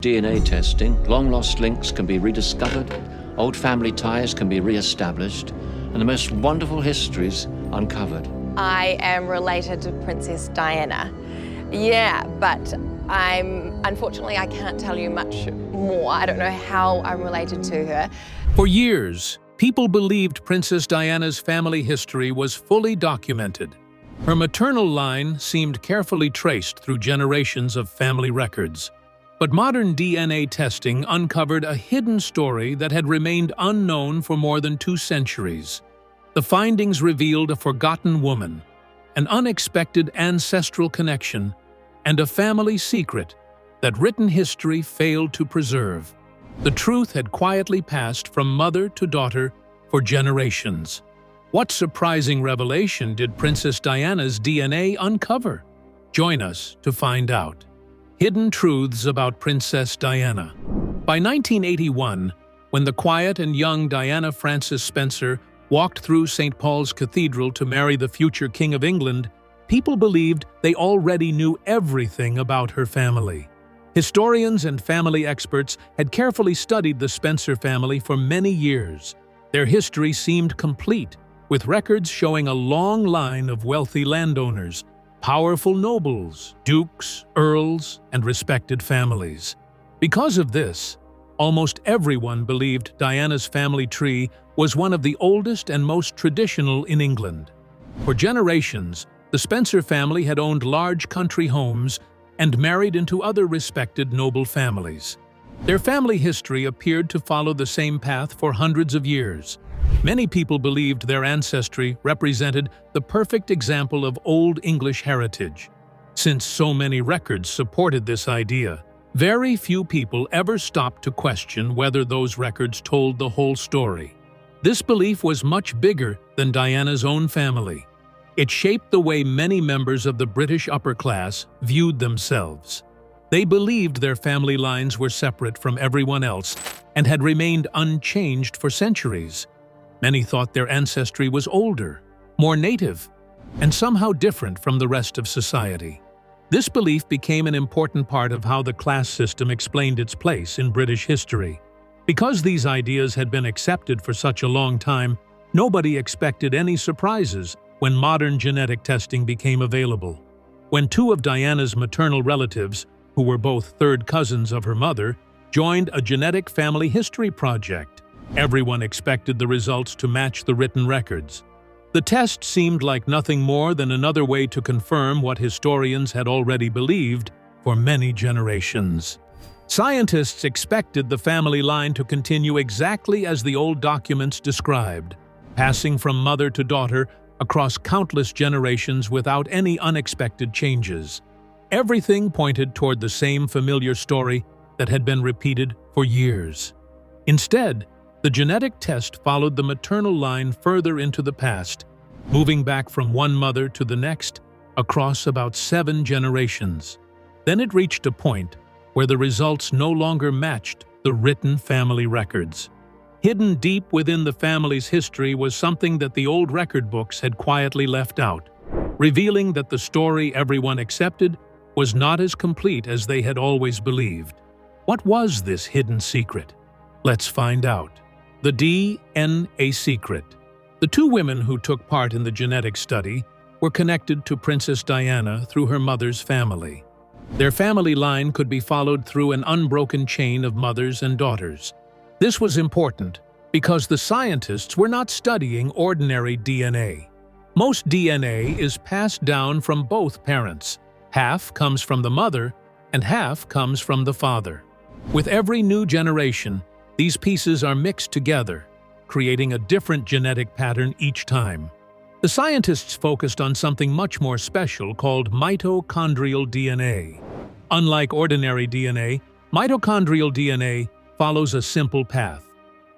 DNA testing, long-lost links can be rediscovered, old family ties can be re-established, and the most wonderful histories uncovered. I am related to Princess Diana. Yeah, but unfortunately, I can't tell you much more. I don't know how I'm related to her. For years, people believed Princess Diana's family history was fully documented. Her maternal line seemed carefully traced through generations of family records. But modern DNA testing uncovered a hidden story that had remained unknown for more than 2 centuries. The findings revealed a forgotten woman, an unexpected ancestral connection, and a family secret that written history failed to preserve. The truth had quietly passed from mother to daughter for generations. What surprising revelation did Princess Diana's DNA uncover? Join us to find out. Hidden Truths About Princess Diana. By 1981, when the quiet and young Diana Frances Spencer walked through St. Paul's Cathedral to marry the future King of England, people believed they already knew everything about her family. Historians and family experts had carefully studied the Spencer family for many years. Their history seemed complete, with records showing a long line of wealthy landowners, powerful nobles, dukes, earls, and respected families. Because of this, almost everyone believed Diana's family tree was one of the oldest and most traditional in England. For generations, the Spencer family had owned large country homes and married into other respected noble families. Their family history appeared to follow the same path for hundreds of years. Many people believed their ancestry represented the perfect example of Old English heritage. Since so many records supported this idea, very few people ever stopped to question whether those records told the whole story. This belief was much bigger than Diana's own family. It shaped the way many members of the British upper class viewed themselves. They believed their family lines were separate from everyone else and had remained unchanged for centuries. Many thought their ancestry was older, more native, and somehow different from the rest of society. This belief became an important part of how the class system explained its place in British history. Because these ideas had been accepted for such a long time, nobody expected any surprises when modern genetic testing became available. When 2 of Diana's maternal relatives, who were both third cousins of her mother, joined a genetic family history project, everyone expected the results to match the written records. The test seemed like nothing more than another way to confirm what historians had already believed for many generations. Scientists expected the family line to continue exactly as the old documents described, passing from mother to daughter across countless generations without any unexpected changes. Everything pointed toward the same familiar story that had been repeated for years. Instead, the genetic test followed the maternal line further into the past, moving back from one mother to the next across about 7 generations. Then it reached a point where the results no longer matched the written family records. Hidden deep within the family's history was something that the old record books had quietly left out, revealing that the story everyone accepted was not as complete as they had always believed. What was this hidden secret? Let's find out. The DNA secret. The 2 women who took part in the genetic study were connected to Princess Diana through her mother's family. Their family line could be followed through an unbroken chain of mothers and daughters. This was important because the scientists were not studying ordinary DNA. Most DNA is passed down from both parents. Half comes from the mother and half comes from the father. With every new generation, these pieces are mixed together, creating a different genetic pattern each time. The scientists focused on something much more special called mitochondrial DNA. Unlike ordinary DNA, mitochondrial DNA follows a simple path.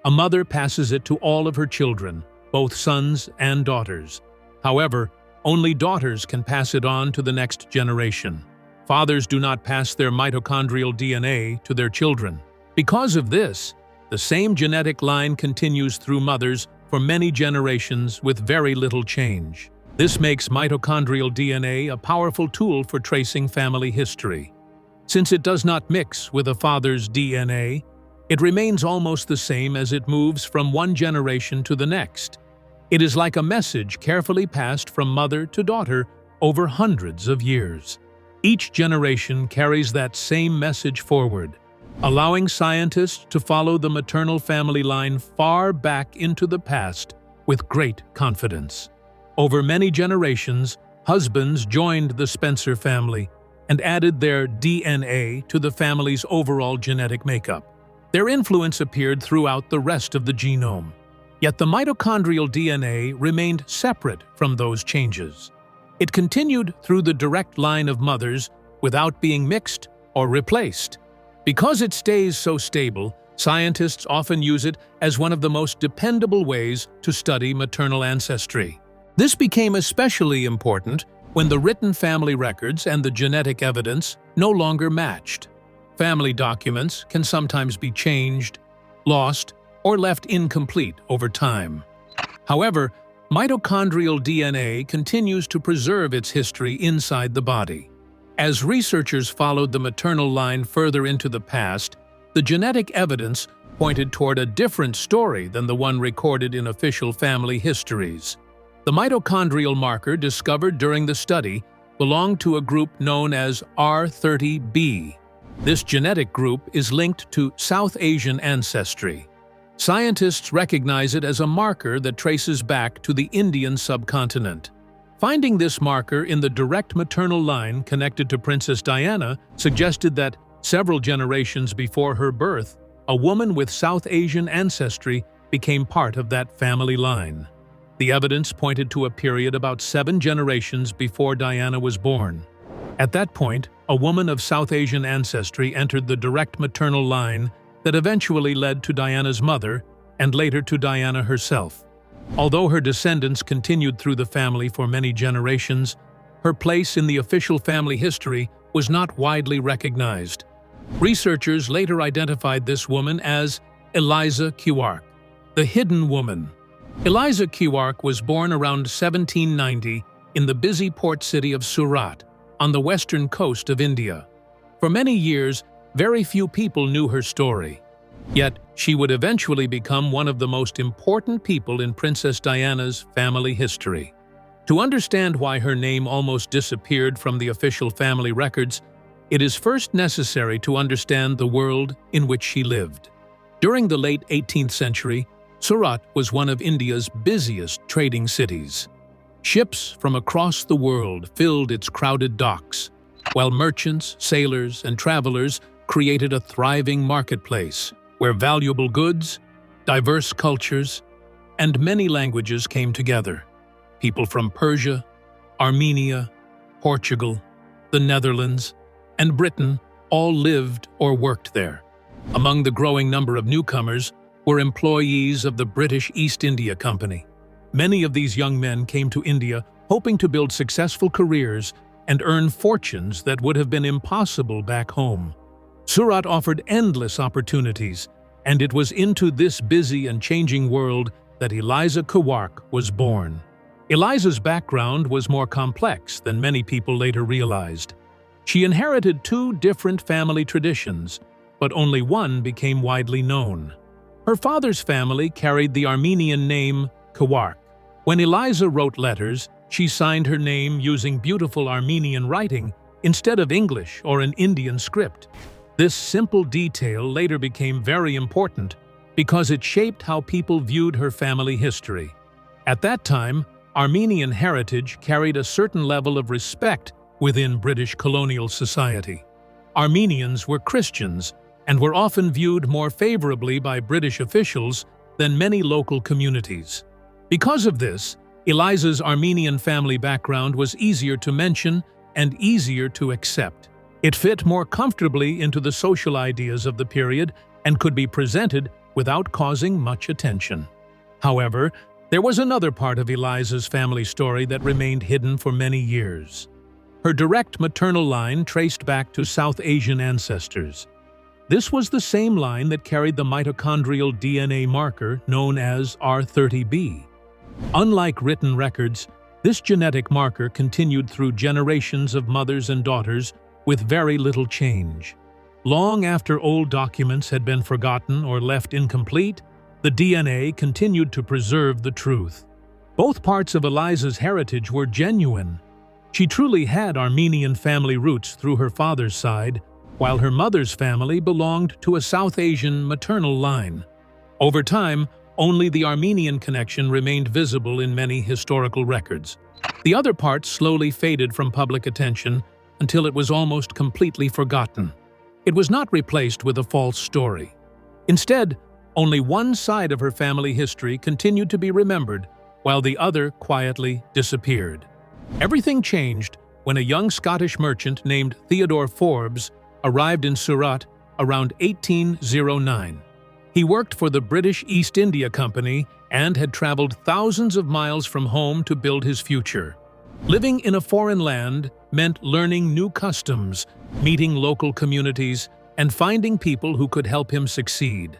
A mother passes it to all of her children, both sons and daughters. However, only daughters can pass it on to the next generation. Fathers do not pass their mitochondrial DNA to their children. Because of this, the same genetic line continues through mothers for many generations with very little change. This makes mitochondrial DNA a powerful tool for tracing family history. Since it does not mix with a father's DNA, it remains almost the same as it moves from one generation to the next. It is like a message carefully passed from mother to daughter over hundreds of years. Each generation carries that same message forward, allowing scientists to follow the maternal family line far back into the past with great confidence. Over many generations, husbands joined the Spencer family and added their DNA to the family's overall genetic makeup. Their influence appeared throughout the rest of the genome. Yet the mitochondrial DNA remained separate from those changes. It continued through the direct line of mothers without being mixed or replaced. Because it stays so stable, scientists often use it as one of the most dependable ways to study maternal ancestry. This became especially important when the written family records and the genetic evidence no longer matched. Family documents can sometimes be changed, lost, or left incomplete over time. However, mitochondrial DNA continues to preserve its history inside the body. As researchers followed the maternal line further into the past, the genetic evidence pointed toward a different story than the one recorded in official family histories. The mitochondrial marker discovered during the study belonged to a group known as R30b. This genetic group is linked to South Asian ancestry. Scientists recognize it as a marker that traces back to the Indian subcontinent. Finding this marker in the direct maternal line connected to Princess Diana suggested that several generations before her birth, a woman with South Asian ancestry became part of that family line. The evidence pointed to a period about 7 generations before Diana was born. At that point, a woman of South Asian ancestry entered the direct maternal line that eventually led to Diana's mother and later to Diana herself. Although her descendants continued through the family for many generations, her place in the official family history was not widely recognized. Researchers later identified this woman as Eliza Kewark, the hidden woman. Eliza Kewark was born around 1790 in the busy port city of Surat, on the western coast of India. For many years, very few people knew her story. Yet, she would eventually become one of the most important people in Princess Diana's family history. To understand why her name almost disappeared from the official family records, it is first necessary to understand the world in which she lived. During the late 18th century, Surat was one of India's busiest trading cities. Ships from across the world filled its crowded docks, while merchants, sailors, and travelers created a thriving marketplace where valuable goods, diverse cultures, and many languages came together. People from Persia, Armenia, Portugal, the Netherlands, and Britain all lived or worked there. Among the growing number of newcomers were employees of the British East India Company. Many of these young men came to India hoping to build successful careers and earn fortunes that would have been impossible back home. Surat offered endless opportunities, and it was into this busy and changing world that Eliza Kewark was born. Eliza's background was more complex than many people later realized. She inherited 2 different family traditions, but only one became widely known. Her father's family carried the Armenian name Kewark. When Eliza wrote letters, she signed her name using beautiful Armenian writing instead of English or an Indian script. This simple detail later became very important because it shaped how people viewed her family history. At that time, Armenian heritage carried a certain level of respect within British colonial society. Armenians were Christians and were often viewed more favorably by British officials than many local communities. Because of this, Eliza's Armenian family background was easier to mention and easier to accept. It fit more comfortably into the social ideas of the period and could be presented without causing much attention. However, there was another part of Eliza's family story that remained hidden for many years. Her direct maternal line traced back to South Asian ancestors. This was the same line that carried the mitochondrial DNA marker known as R30b. Unlike written records, this genetic marker continued through generations of mothers and daughters with very little change. Long after old documents had been forgotten or left incomplete, the DNA continued to preserve the truth. Both parts of Eliza's heritage were genuine. She truly had Armenian family roots through her father's side, while her mother's family belonged to a South Asian maternal line. Over time, only the Armenian connection remained visible in many historical records. The other part slowly faded from public attention until it was almost completely forgotten. It was not replaced with a false story. Instead, only one side of her family history continued to be remembered, while the other quietly disappeared. Everything changed when a young Scottish merchant named Theodore Forbes arrived in Surat around 1809. He worked for the British East India Company and had traveled thousands of miles from home to build his future. Living in a foreign land meant learning new customs, meeting local communities, and finding people who could help him succeed.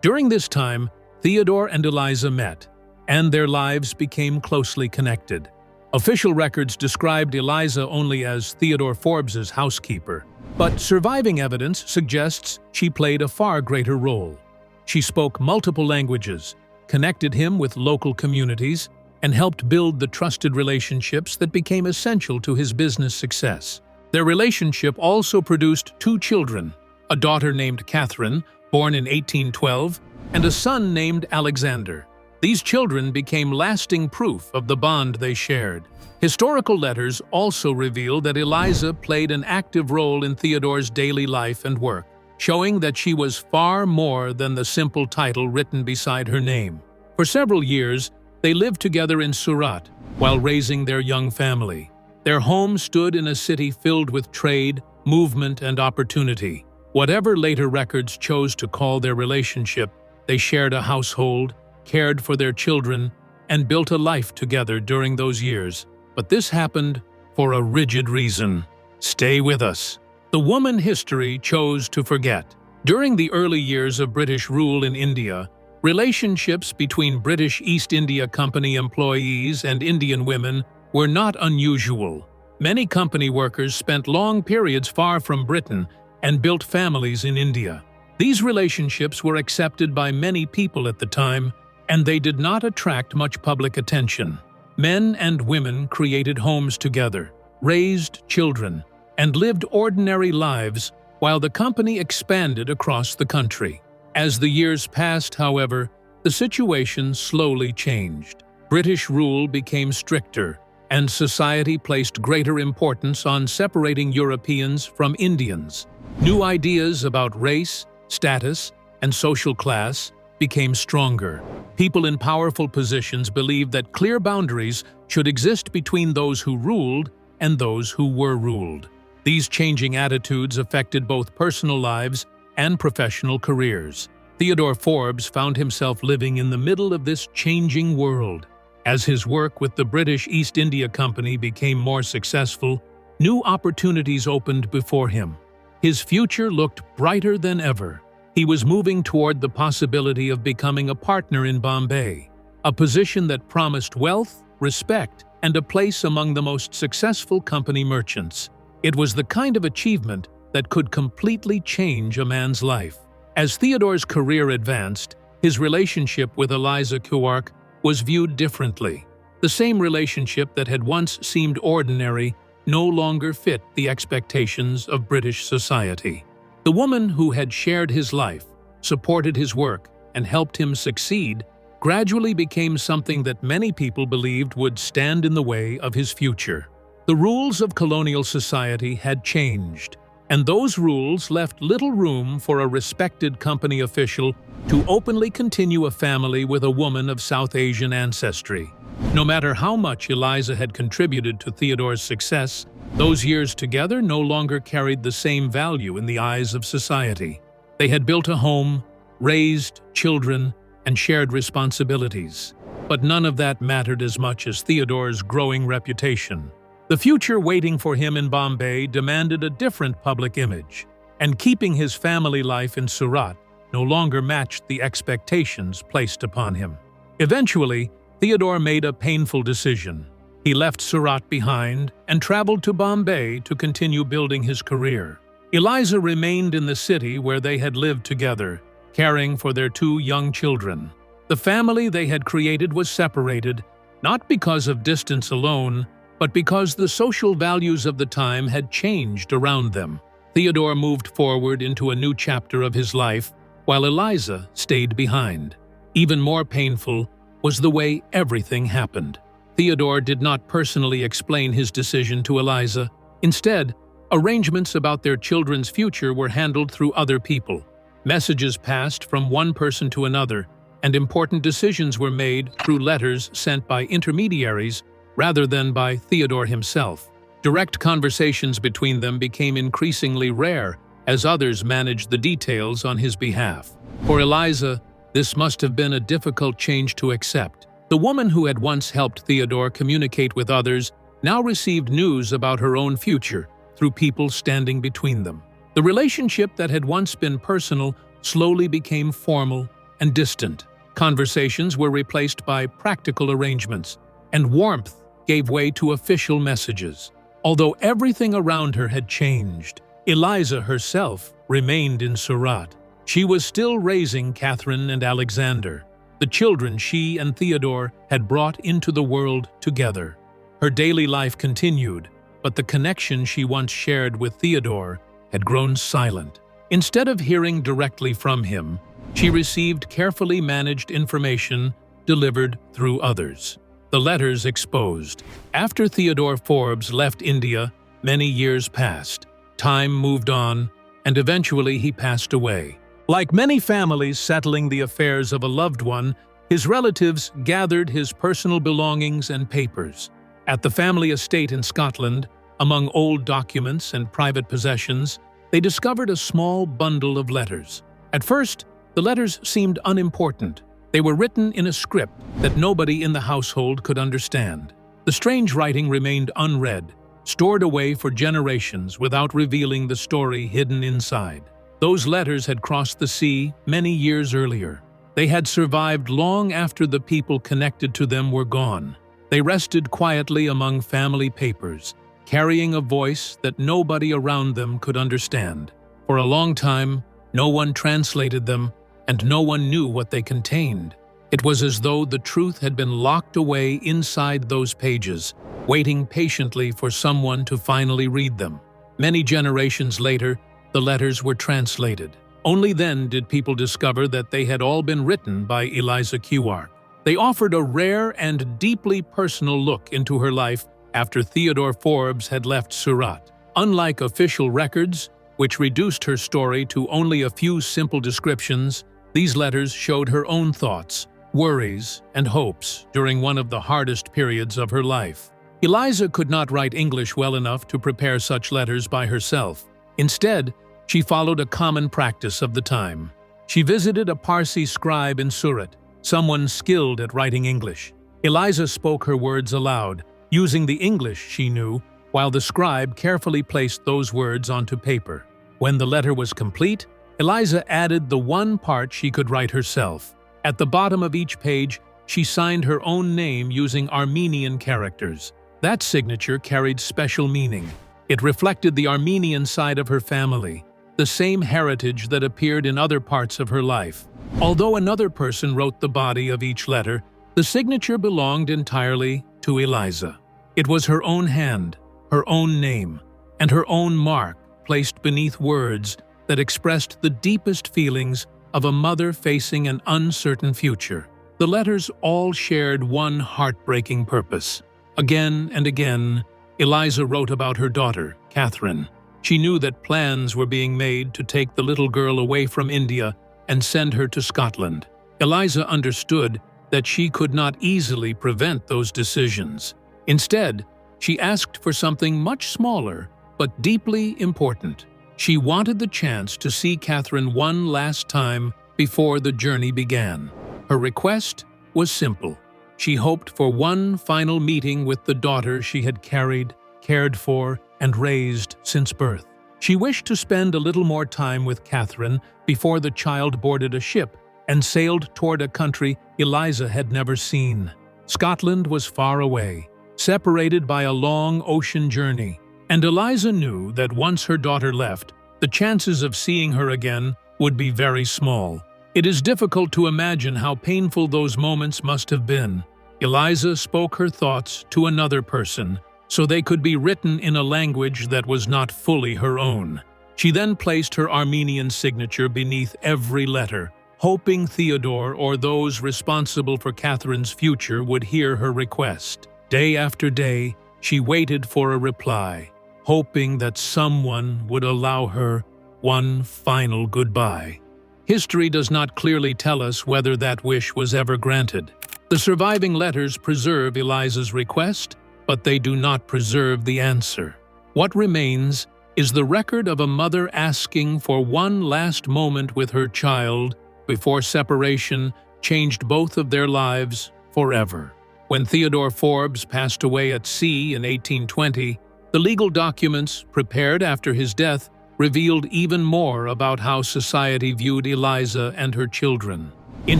During this time, Theodore and Eliza met, and their lives became closely connected. Official records described Eliza only as Theodore Forbes's housekeeper, but surviving evidence suggests she played a far greater role. She spoke multiple languages, connected him with local communities, and helped build the trusted relationships that became essential to his business success. Their relationship also produced 2 children, a daughter named Catherine, born in 1812, and a son named Alexander. These children became lasting proof of the bond they shared. Historical letters also reveal that Eliza played an active role in Theodore's daily life and work, showing that she was far more than the simple title written beside her name. For several years, they lived together in Surat while raising their young family. Their home stood in a city filled with trade, movement, and opportunity. Whatever later records chose to call their relationship, they shared a household, cared for their children, and built a life together during those years. But this happened for a rigid reason. Stay with us. The woman history chose to forget. During the early years of British rule in India, relationships between British East India Company employees and Indian women were not unusual. Many company workers spent long periods far from Britain and built families in India. These relationships were accepted by many people at the time, and they did not attract much public attention. Men and women created homes together, raised children, and lived ordinary lives while the company expanded across the country. As the years passed, however, the situation slowly changed. British rule became stricter, and society placed greater importance on separating Europeans from Indians. New ideas about race, status, and social class became stronger. People in powerful positions believed that clear boundaries should exist between those who ruled and those who were ruled. These changing attitudes affected both personal lives and professional careers. Theodore Forbes found himself living in the middle of this changing world. As his work with the British East India Company became more successful, new opportunities opened before him. His future looked brighter than ever. He was moving toward the possibility of becoming a partner in Bombay, a position that promised wealth, respect, and a place among the most successful company merchants. It was the kind of achievement that could completely change a man's life. As Theodore's career advanced, his relationship with Eliza Kewark was viewed differently. The same relationship that had once seemed ordinary no longer fit the expectations of British society. The woman who had shared his life, supported his work, and helped him succeed gradually became something that many people believed would stand in the way of his future. The rules of colonial society had changed, and those rules left little room for a respected company official to openly continue a family with a woman of South Asian ancestry. No matter how much Eliza had contributed to Theodore's success, those years together no longer carried the same value in the eyes of society. They had built a home, raised children, and shared responsibilities. But none of that mattered as much as Theodore's growing reputation. The future waiting for him in Bombay demanded a different public image, and keeping his family life in Surat no longer matched the expectations placed upon him. Eventually, Theodore made a painful decision. He left Surat behind and traveled to Bombay to continue building his career. Eliza remained in the city where they had lived together, caring for their 2 young children. The family they had created was separated, not because of distance alone, but because the social values of the time had changed around them. Theodore moved forward into a new chapter of his life, while Eliza stayed behind. Even more painful was the way everything happened. Theodore did not personally explain his decision to Eliza. Instead, arrangements about their children's future were handled through other people. Messages passed from one person to another, and important decisions were made through letters sent by intermediaries rather than by Theodore himself. Direct conversations between them became increasingly rare as others managed the details on his behalf. For Eliza, this must have been a difficult change to accept. The woman who had once helped Theodore communicate with others now received news about her own future through people standing between them. The relationship that had once been personal slowly became formal and distant. Conversations were replaced by practical arrangements, and warmth gave way to official messages. Although everything around her had changed, Eliza herself remained in Surat. She was still raising Catherine and Alexander, the children she and Theodore had brought into the world together. Her daily life continued, but the connection she once shared with Theodore had grown silent. Instead of hearing directly from him, she received carefully managed information delivered through others. The letters exposed. After Theodore Forbes left India, many years passed. Time moved on, and eventually he passed away. Like many families settling the affairs of a loved one, his relatives gathered his personal belongings and papers. At the family estate in Scotland, among old documents and private possessions, they discovered a small bundle of letters. At first, the letters seemed unimportant. They were written in a script that nobody in the household could understand. The strange writing remained unread, stored away for generations without revealing the story hidden inside. Those letters had crossed the sea many years earlier. They had survived long after the people connected to them were gone. They rested quietly among family papers, carrying a voice that nobody around them could understand. For a long time, no one translated them, and no one knew what they contained. It was as though the truth had been locked away inside those pages, waiting patiently for someone to finally read them. Many generations later, the letters were translated. Only then did people discover that they had all been written by Eliza Kewark. They offered a rare and deeply personal look into her life after Theodore Forbes had left Surat. Unlike official records, which reduced her story to only a few simple descriptions, these letters showed her own thoughts, worries, and hopes during one of the hardest periods of her life. Eliza could not write English well enough to prepare such letters by herself. Instead, she followed a common practice of the time. She visited a Parsi scribe in Surat, someone skilled at writing English. Eliza spoke her words aloud, using the English she knew, while the scribe carefully placed those words onto paper. When the letter was complete, Eliza added the one part she could write herself. At the bottom of each page, she signed her own name using Armenian characters. That signature carried special meaning. It reflected the Armenian side of her family, the same heritage that appeared in other parts of her life. Although another person wrote the body of each letter, the signature belonged entirely to Eliza. It was her own hand, her own name, and her own mark placed beneath words that expressed the deepest feelings of a mother facing an uncertain future. The letters all shared one heartbreaking purpose. Again and again, Eliza wrote about her daughter, Catherine. She knew that plans were being made to take the little girl away from India and send her to Scotland. Eliza understood that she could not easily prevent those decisions. Instead, she asked for something much smaller but deeply important. She wanted the chance to see Catherine one last time before the journey began. Her request was simple. She hoped for one final meeting with the daughter she had carried, cared for, and raised since birth. She wished to spend a little more time with Catherine before the child boarded a ship and sailed toward a country Eliza had never seen. Scotland was far away, separated by a long ocean journey, and Eliza knew that once her daughter left, the chances of seeing her again would be very small. It is difficult to imagine how painful those moments must have been. Eliza spoke her thoughts to another person, so they could be written in a language that was not fully her own. She then placed her Armenian signature beneath every letter, hoping Theodore or those responsible for Catherine's future would hear her request. Day after day, she waited for a reply, hoping that someone would allow her one final goodbye. History does not clearly tell us whether that wish was ever granted. The surviving letters preserve Eliza's request, but they do not preserve the answer. What remains is the record of a mother asking for one last moment with her child before separation changed both of their lives forever. When Theodore Forbes passed away at sea in 1820, the legal documents prepared after his death revealed even more about how society viewed Eliza and her children. In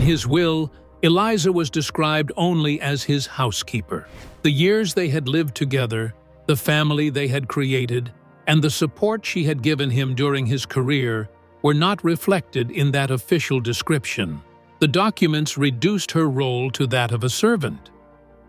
his will, Eliza was described only as his housekeeper. The years they had lived together, the family they had created, and the support she had given him during his career were not reflected in that official description. The documents reduced her role to that of a servant.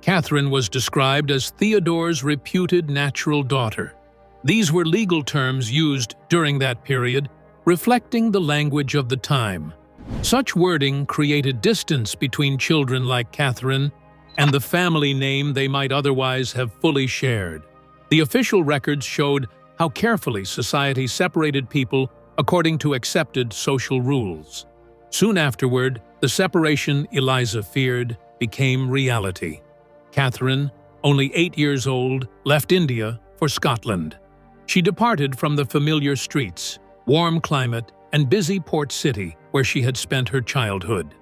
Catherine was described as Theodore's reputed natural daughter. These were legal terms used during that period, reflecting the language of the time. Such wording created distance between children like Catherine and the family name they might otherwise have fully shared. The official records showed how carefully society separated people according to accepted social rules. Soon afterward, the separation Eliza feared became reality. Catherine, only 8 years old, left India for Scotland. She departed from the familiar streets, warm climate, and busy port city where she had spent her childhood.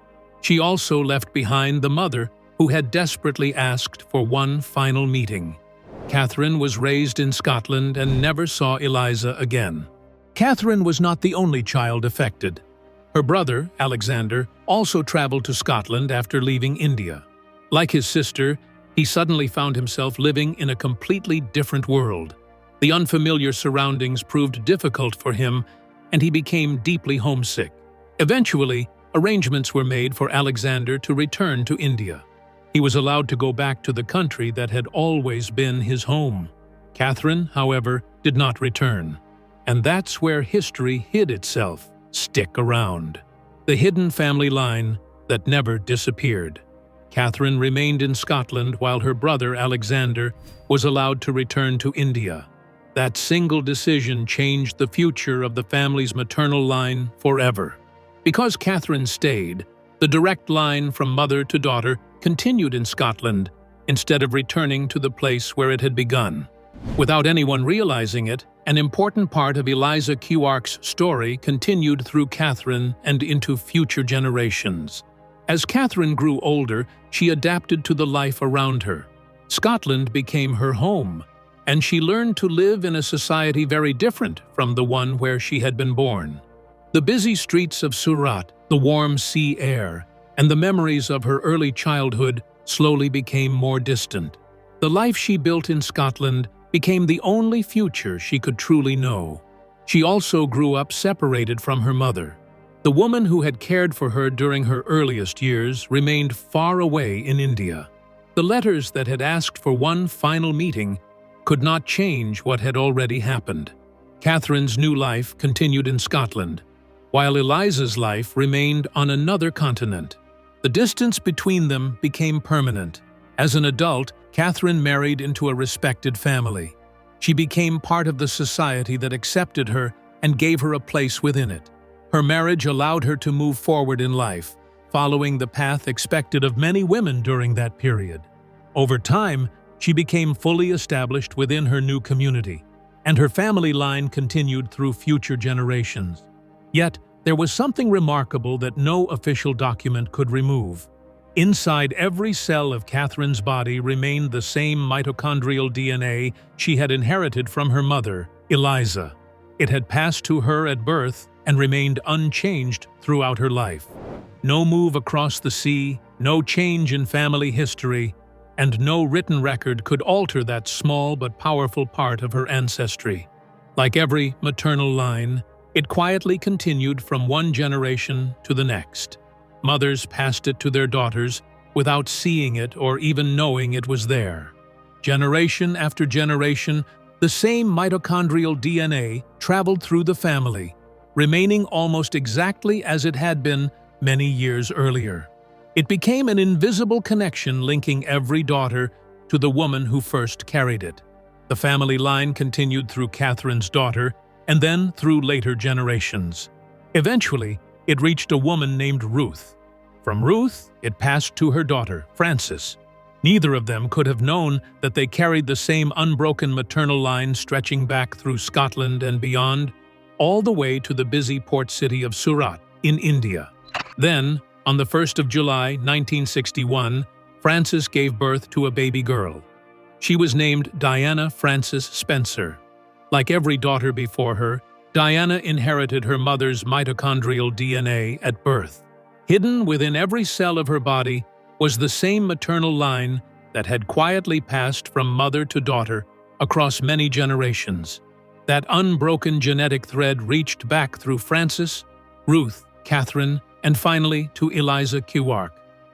She also left behind the mother who had desperately asked for one final meeting. Catherine was raised in Scotland and never saw Eliza again. Catherine was not the only child affected. Her brother, Alexander, also traveled to Scotland after leaving India. Like his sister, he suddenly found himself living in a completely different world. The unfamiliar surroundings proved difficult for him, and he became deeply homesick. Eventually, arrangements were made for Alexander to return to India. He was allowed to go back to the country that had always been his home. Catherine, however, did not return. And that's where history hid itself. Stick around. The hidden family line that never disappeared. Catherine remained in Scotland while her brother Alexander was allowed to return to India. That single decision changed the future of the family's maternal line forever. Because Catherine stayed, the direct line from mother to daughter continued in Scotland instead of returning to the place where it had begun. Without anyone realizing it, an important part of Eliza Kewark's story continued through Catherine and into future generations. As Catherine grew older, she adapted to the life around her. Scotland became her home, and she learned to live in a society very different from the one where she had been born. The busy streets of Surat, the warm sea air, and the memories of her early childhood slowly became more distant. The life she built in Scotland became the only future she could truly know. She also grew up separated from her mother. The woman who had cared for her during her earliest years remained far away in India. The letters that had asked for one final meeting could not change what had already happened. Catherine's new life continued in Scotland, while Eliza's life remained on another continent. The distance between them became permanent. As an adult, Catherine married into a respected family. She became part of the society that accepted her and gave her a place within it. Her marriage allowed her to move forward in life, following the path expected of many women during that period. Over time, she became fully established within her new community, and her family line continued through future generations. Yet, there was something remarkable that no official document could remove. Inside every cell of Catherine's body remained the same mitochondrial DNA she had inherited from her mother, Eliza. It had passed to her at birth and remained unchanged throughout her life. No move across the sea, no change in family history, and no written record could alter that small but powerful part of her ancestry. Like every maternal line, it quietly continued from one generation to the next. Mothers passed it to their daughters without seeing it or even knowing it was there. Generation after generation, the same mitochondrial DNA traveled through the family, remaining almost exactly as it had been many years earlier. It became an invisible connection linking every daughter to the woman who first carried it. The family line continued through Catherine's daughter and then through later generations. Eventually, it reached a woman named Ruth. From Ruth, it passed to her daughter, Frances. Neither of them could have known that they carried the same unbroken maternal line stretching back through Scotland and beyond, all the way to the busy port city of Surat in India. Then, on the 1st of July, 1961, Frances gave birth to a baby girl. She was named Diana Frances Spencer. Like every daughter before her, Diana inherited her mother's mitochondrial DNA at birth. Hidden within every cell of her body was the same maternal line that had quietly passed from mother to daughter across many generations. That unbroken genetic thread reached back through Frances, Ruth, Catherine, and finally to Eliza Kewark.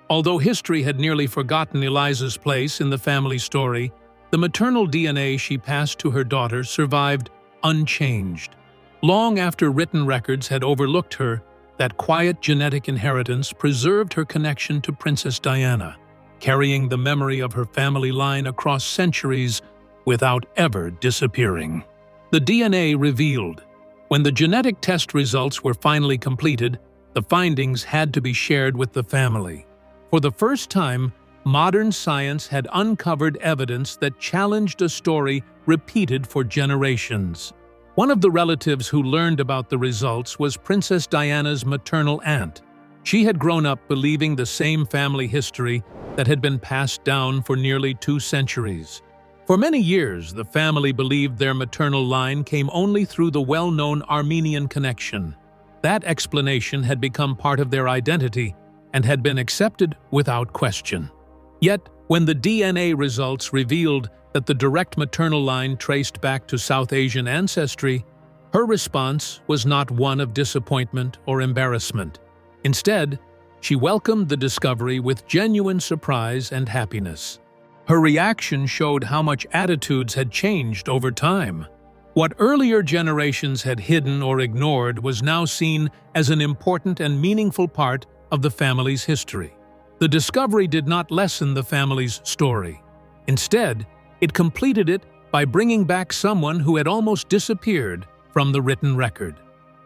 Although history had nearly forgotten Eliza's place in the family story, the maternal DNA she passed to her daughter survived unchanged. Long after written records had overlooked her, that quiet genetic inheritance preserved her connection to Princess Diana, carrying the memory of her family line across centuries without ever disappearing. The DNA revealed. When the genetic test results were finally completed, the findings had to be shared with the family. For the first time, modern science had uncovered evidence that challenged a story repeated for generations. One of the relatives who learned about the results was Princess Diana's maternal aunt. She had grown up believing the same family history that had been passed down for nearly 2 centuries. For many years, the family believed their maternal line came only through the well-known Armenian connection. That explanation had become part of their identity and had been accepted without question. Yet, when the DNA results revealed that the direct maternal line traced back to South Asian ancestry, her response was not one of disappointment or embarrassment. Instead, she welcomed the discovery with genuine surprise and happiness. Her reaction showed how much attitudes had changed over time. What earlier generations had hidden or ignored was now seen as an important and meaningful part of the family's history. The discovery did not lessen the family's story. Instead, it completed it by bringing back someone who had almost disappeared from the written record.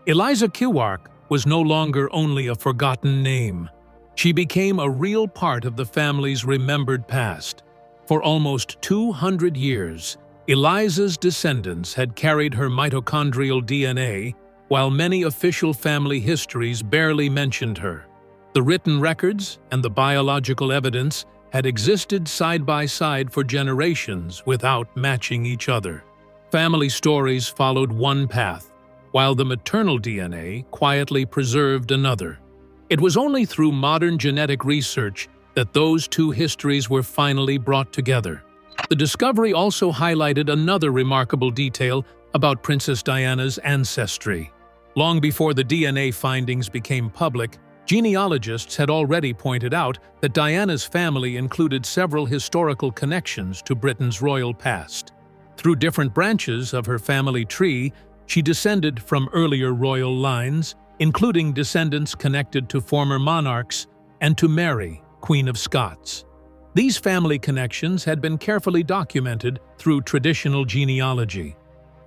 Eliza Kewark was no longer only a forgotten name. She became a real part of the family's remembered past. For almost 200 years, Eliza's descendants had carried her mitochondrial DNA, while many official family histories barely mentioned her. The written records and the biological evidence had existed side by side for generations without matching each other. Family stories followed one path, while the maternal DNA quietly preserved another. It was only through modern genetic research that those two histories were finally brought together. The discovery also highlighted another remarkable detail about Princess Diana's ancestry. Long before the DNA findings became public, genealogists had already pointed out that Diana's family included several historical connections to Britain's royal past. Through different branches of her family tree, she descended from earlier royal lines, including descendants connected to former monarchs and to Mary, Queen of Scots. These family connections had been carefully documented through traditional genealogy.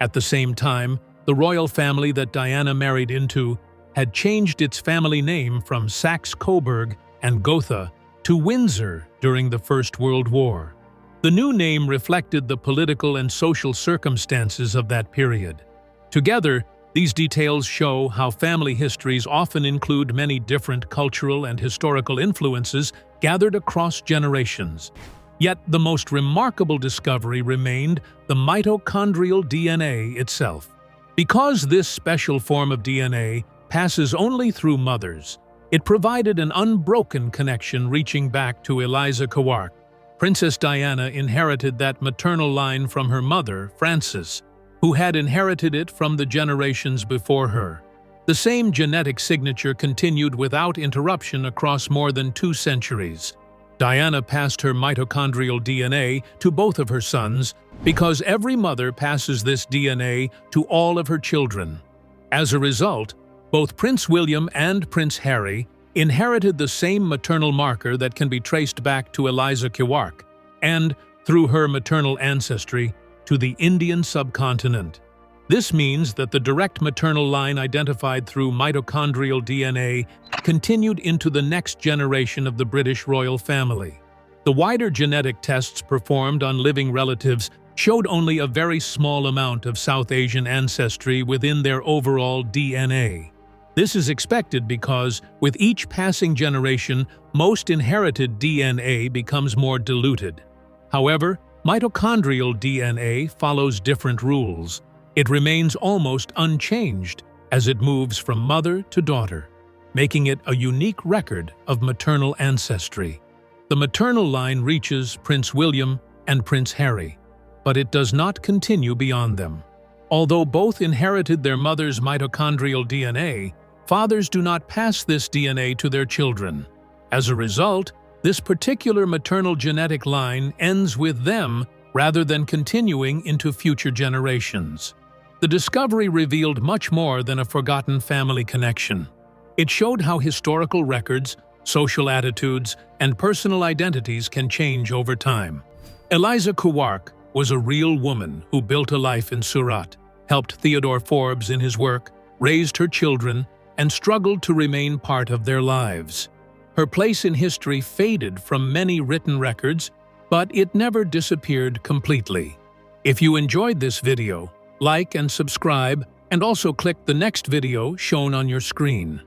At the same time, the royal family that Diana married into had changed its family name from Saxe-Coburg and Gotha to Windsor during the First World War. The new name reflected the political and social circumstances of that period. Together, these details show how family histories often include many different cultural and historical influences gathered across generations. Yet the most remarkable discovery remained the mitochondrial DNA itself. Because this special form of DNA passes only through mothers, it provided an unbroken connection reaching back to Eliza Kewark. Princess Diana inherited that maternal line from her mother, Frances, who had inherited it from the generations before her. The same genetic signature continued without interruption across more than 2 centuries. Diana passed her mitochondrial DNA to both of her sons because every mother passes this DNA to all of her children. As a result, both Prince William and Prince Harry inherited the same maternal marker that can be traced back to Eliza Kewark and, through her maternal ancestry, to the Indian subcontinent. This means that the direct maternal line identified through mitochondrial DNA continued into the next generation of the British royal family. The wider genetic tests performed on living relatives showed only a very small amount of South Asian ancestry within their overall DNA. This is expected because, with each passing generation, most inherited DNA becomes more diluted. However, mitochondrial DNA follows different rules. It remains almost unchanged as it moves from mother to daughter, making it a unique record of maternal ancestry. The maternal line reaches Prince William and Prince Harry, but it does not continue beyond them. Although both inherited their mother's mitochondrial DNA, fathers do not pass this DNA to their children. As a result, this particular maternal genetic line ends with them rather than continuing into future generations. The discovery revealed much more than a forgotten family connection. It showed how historical records, social attitudes, and personal identities can change over time. Eliza Kewark was a real woman who built a life in Surat, helped Theodore Forbes in his work, raised her children, and struggled to remain part of their lives. Her place in history faded from many written records, but it never disappeared completely. If you enjoyed this video, like and subscribe, and also click the next video shown on your screen.